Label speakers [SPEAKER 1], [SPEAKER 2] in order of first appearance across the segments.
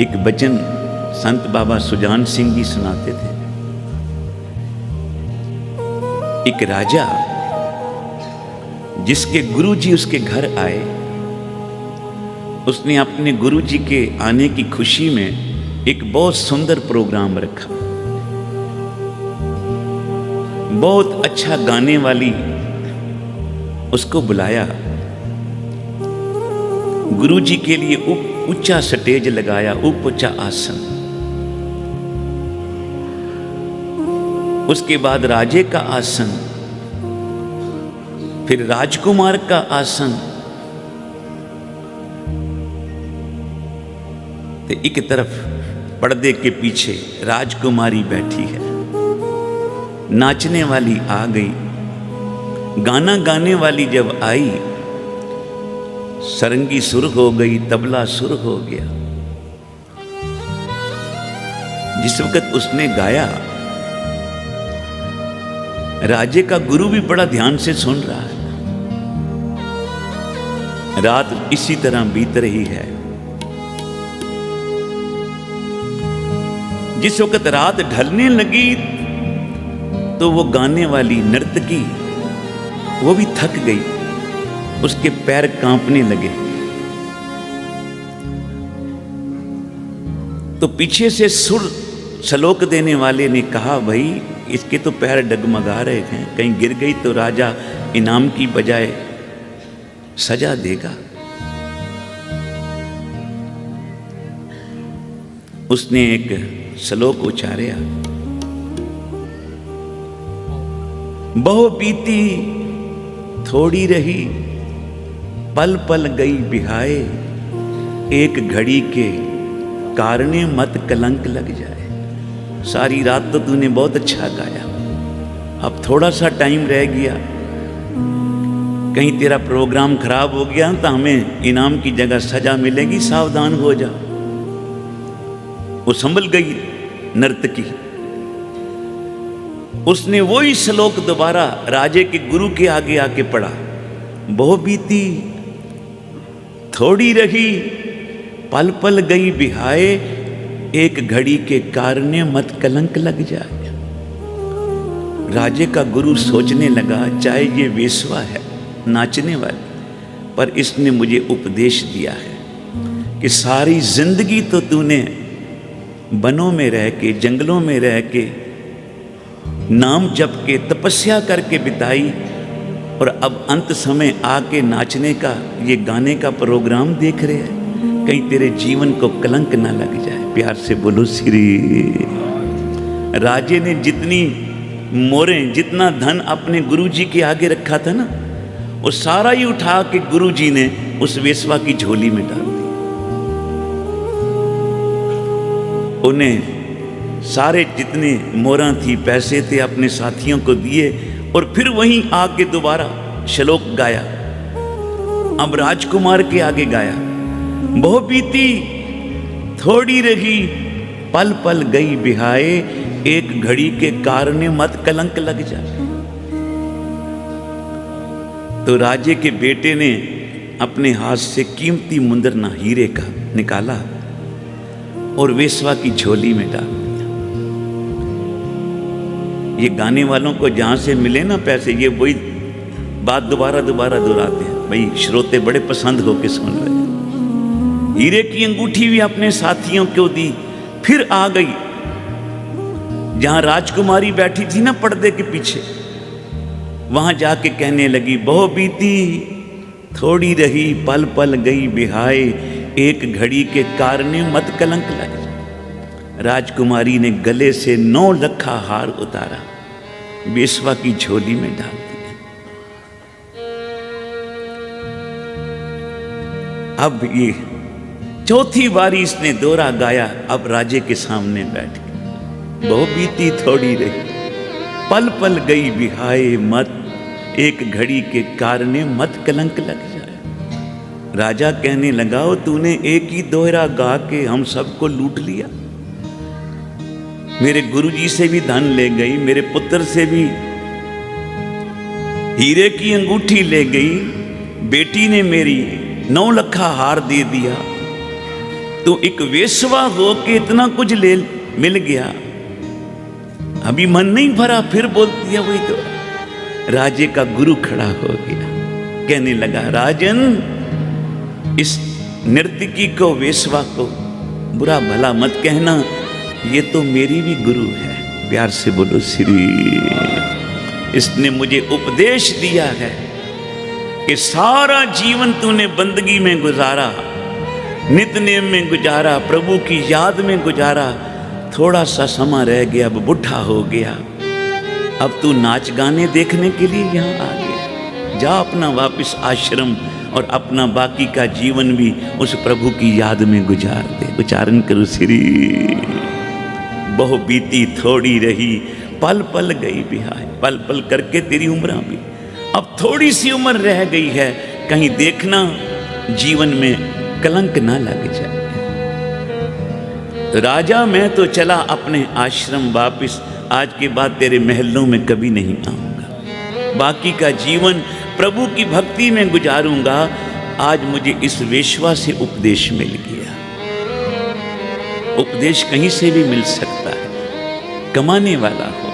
[SPEAKER 1] एक वचन संत बाबा सुजान सिंह जी सुनाते थे। एक राजा जिसके गुरुजी उसके घर आए, उसने अपने गुरुजी के आने की खुशी में एक बहुत सुंदर प्रोग्राम रखा। बहुत अच्छा गाने वाली उसको बुलाया, गुरुजी के लिए ऊंचा स्टेज लगाया, ऊंचा आसन। उसके बाद राजे का आसन, फिर राजकुमार का आसन। तो एक तरफ पर्दे के पीछे राजकुमारी बैठी है, नाचने वाली आ गई। गाना गाने वाली जब आई, सरंगी सुर हो गई, तबला सुर हो गया। जिस वक्त उसने गाया, राजे का गुरु भी बड़ा ध्यान से सुन रहा है। रात इसी तरह बीत रही है। जिस वक्त रात ढलने लगी तो वो गाने वाली नर्तकी वो भी थक गई, उसके पैर कांपने लगे। तो पीछे से सुर श्लोक देने वाले ने कहा, भाई इसके तो पैर डगमगा रहे हैं, कहीं गिर गई तो राजा इनाम की बजाय सजा देगा। उसने एक श्लोक उच्चारा, बहु बीती थोड़ी रही, पल पल गई बिहाए, एक घड़ी के कारणे मत कलंक लग जाए। सारी रात तो तूने बहुत अच्छा गाया, अब थोड़ा सा टाइम रह गया, कहीं तेरा प्रोग्राम खराब हो गया तो हमें इनाम की जगह सजा मिलेगी, सावधान हो जा। वो संभल गई नर्तकी। उसने वही श्लोक दोबारा राजे के गुरु के आगे आके पढ़ा, बहु बीती थोड़ी रही, पल पल गई बिहाए, एक घड़ी के कारणे मत कलंक लग जाए। राजे का गुरु सोचने लगा, चाहे ये वेश्वा है, नाचने वाली, पर इसने मुझे उपदेश दिया है कि सारी जिंदगी तो तूने वनों में रह के, जंगलों में रह के, नाम जप के, तपस्या करके बिताई, और अब अंत समय आके नाचने का, ये गाने का प्रोग्राम देख रहे हैं, कहीं तेरे जीवन को कलंक ना लग जाए। प्यार से बोलो श्री। राजे ने जितनी मोरें, जितना धन अपने गुरुजी के आगे रखा था ना, वो सारा ही उठा के गुरुजी ने उस वेश्वा की झोली में डाल दिया। उन्हें सारे जितने मोरा थी, पैसे थे, अपने साथियों को दिए, और फिर वहीं आके दोबारा श्लोक गाया। अब राजकुमार के आगे गाया, बहु बीती थोड़ी रही, पल पल गई बिहाए, एक घड़ी के कारणे मत कलंक लग जाए। तो राजे के बेटे ने अपने हाथ से कीमती मुंदरना हीरे का निकाला और वेश्वा की झोली में डाल दिया। ये गाने वालों को जहां से मिले ना पैसे, ये वही बात दोबारा दोहराते हैं। भाई श्रोते बड़े पसंद होके सुन रहे हैं। हीरे की अंगूठी भी अपने साथियों को दी, फिर आ गई जहां राजकुमारी बैठी थी ना पर्दे के पीछे, वहां जाके कहने लगी, बहु बीती थोड़ी रही, पल पल गई बिहाए, एक घड़ी के कारणे मत कलंक लग जाए। राजकुमारी ने गले से 9 लखा हार उतारा, वेश्वा की झोली में डाल दिया। अब ये चौथी बारी इसने दोहरा गाया। अब राजे के सामने बैठ के, बहु बीती थोड़ी रही, पल पल गई बिहाए, मत एक घड़ी के कारणे मत कलंक लग जाए। राजा कहने लगा, तूने एक ही दोहरा गा के हम सबको लूट लिया। मेरे गुरुजी से भी धन ले गई, मेरे पुत्र से भी हीरे की अंगूठी ले गई, बेटी ने मेरी 9 लखा हार दे दिया। तो एक वेश्वा हो के इतना कुछ ले मिल गया, अभी मन नहीं भरा, फिर बोलती है वही तो। राजे का गुरु खड़ा हो गया, कहने लगा राजन, इस नर्तकी को, वेश्वा को बुरा भला मत कहना, ये तो मेरी भी गुरु है। प्यार से बोलो श्री। इसने मुझे उपदेश दिया है कि सारा जीवन तूने बंदगी में गुजारा, नित्य में गुजारा, प्रभु की याद में गुजारा, थोड़ा सा समय रह गया, अब बुढ़ा हो गया, अब तू नाच गाने देखने के लिए यहाँ आ गया। जा अपना वापस आश्रम और अपना बाकी का जीवन भी उस प्रभु की याद में गुजार दे। उच्चारण करो श्री। बहु बीती थोड़ी रही, पल पल गई बिहाय। पल पल करके तेरी उम्र भी, अब थोड़ी सी उम्र रह गई है, कहीं देखना जीवन में कलंक ना लग जाए। तो राजा मैं तो चला अपने आश्रम वापिस, आज के बाद तेरे महलों में कभी नहीं आऊंगा, बाकी का जीवन प्रभु की भक्ति में गुजारूंगा। आज मुझे इस वेश्वा से उपदेश मिल गया। उपदेश कहीं से भी मिल सकता है, कमाने वाला हो।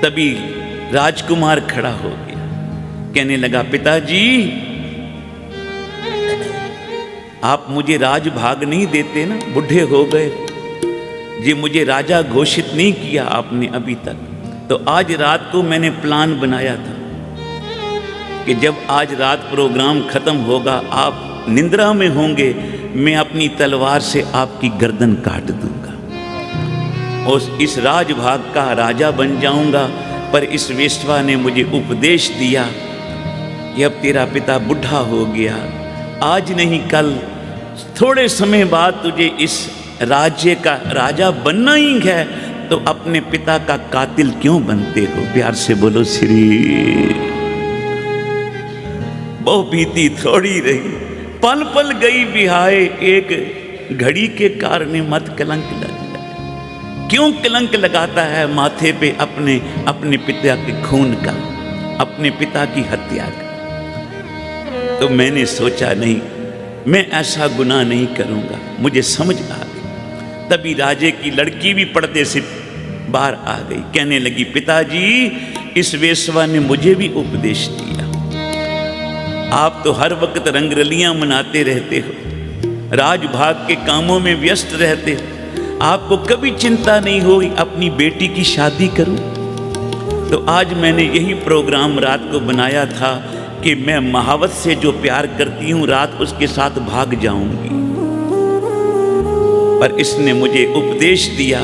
[SPEAKER 1] तभी राजकुमार खड़ा हो गया, कहने लगा पिताजी, आप मुझे राजभाग नहीं देते ना, बूढ़े हो गए जी, मुझे राजा घोषित नहीं किया आपने अभी तक। तो आज रात को मैंने प्लान बनाया था कि जब आज रात प्रोग्राम खत्म होगा, आप निंद्रा में होंगे, मैं अपनी तलवार से आपकी गर्दन काट दूंगा और इस राजभाग का राजा बन जाऊंगा। पर इस वेश्वा ने मुझे उपदेश दिया कि अब तेरा पिता बुढ़ा हो गया, आज नहीं कल, थोड़े समय बाद तुझे इस राज्य का राजा बनना ही है, तो अपने पिता का कातिल क्यों बनते हो। प्यार से बोलो श्री। बहु बीती थोड़ी रही, पल पल गई बिहाए, एक घड़ी के कारण मत कलंक लग जाए। क्यों कलंक लगाता है माथे पे अपने पिता के खून का, अपने पिता की हत्या का। तो मैंने सोचा नहीं, मैं ऐसा गुनाह नहीं करूंगा, मुझे समझ आ गई। तभी राजे की लड़की भी पर्दे से बाहर आ गई, कहने लगी पिताजी, इस वेश्वा ने मुझे भी उपदेश दिया। आप तो हर वक्त रंगरलियां मनाते रहते हो, राजभाग के कामों में व्यस्त रहते हो, आपको कभी चिंता नहीं हुई अपनी बेटी की शादी करूं। तो आज मैंने यही प्रोग्राम रात को बनाया था कि मैं महावत से जो प्यार करती हूं, रात उसके साथ भाग जाऊंगी। पर इसने मुझे उपदेश दिया,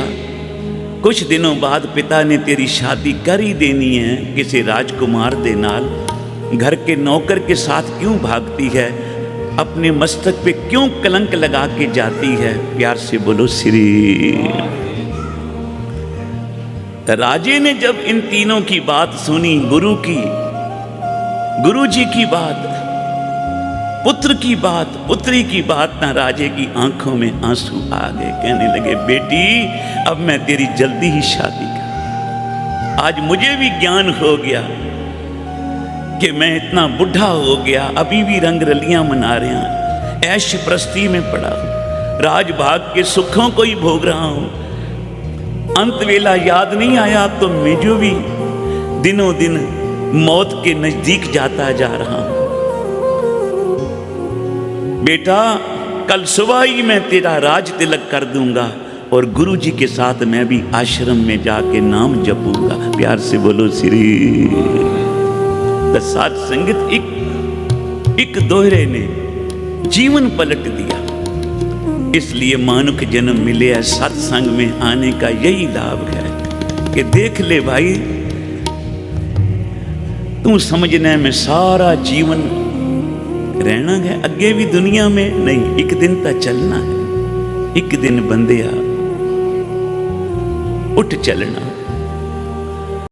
[SPEAKER 1] कुछ दिनों बाद पिता ने तेरी शादी कर ही देनी है किसी राजकुमार दे नाल, घर के नौकर के साथ क्यों भागती है, अपने मस्तक पे क्यों कलंक लगा के जाती है। प्यार से बोलो श्री। राजे ने जब इन तीनों की बात सुनी, गुरु जी की बात, पुत्र की बात, पुत्री की बात, ना राजे की आंखों में आंसू आ गए। कहने लगे बेटी, अब मैं तेरी जल्दी ही शादी कर। आज मुझे भी ज्ञान हो गया कि मैं इतना बुढ़ा हो गया, अभी भी रंगरलियां मना रहे हैं, ऐश प्रस्ती में पड़ा हूं, राजभाग के सुखों को ही भोग रहा हूं। अंत वेला याद नहीं आया तो मैं जो भी दिनों दिन मौत के नजदीक जाता जा रहा हूं। बेटा, कल सुबह ही मैं तेरा राज तिलक कर दूंगा और गुरु जी के साथ मैं भी आश्रम में जाके नाम जपूंगा। प्यार से बोलो श्री। साध संगत एक दोहरे ने जीवन पलट दिया। इसलिए मानुख जन्म मिले है, सत्संग में आने का यही लाभ है कि देख ले भाई, तू समझना में सारा जीवन रहना है, अगे भी दुनिया में नहीं, एक दिन तक चलना है। एक दिन बंदिया उठ चलना।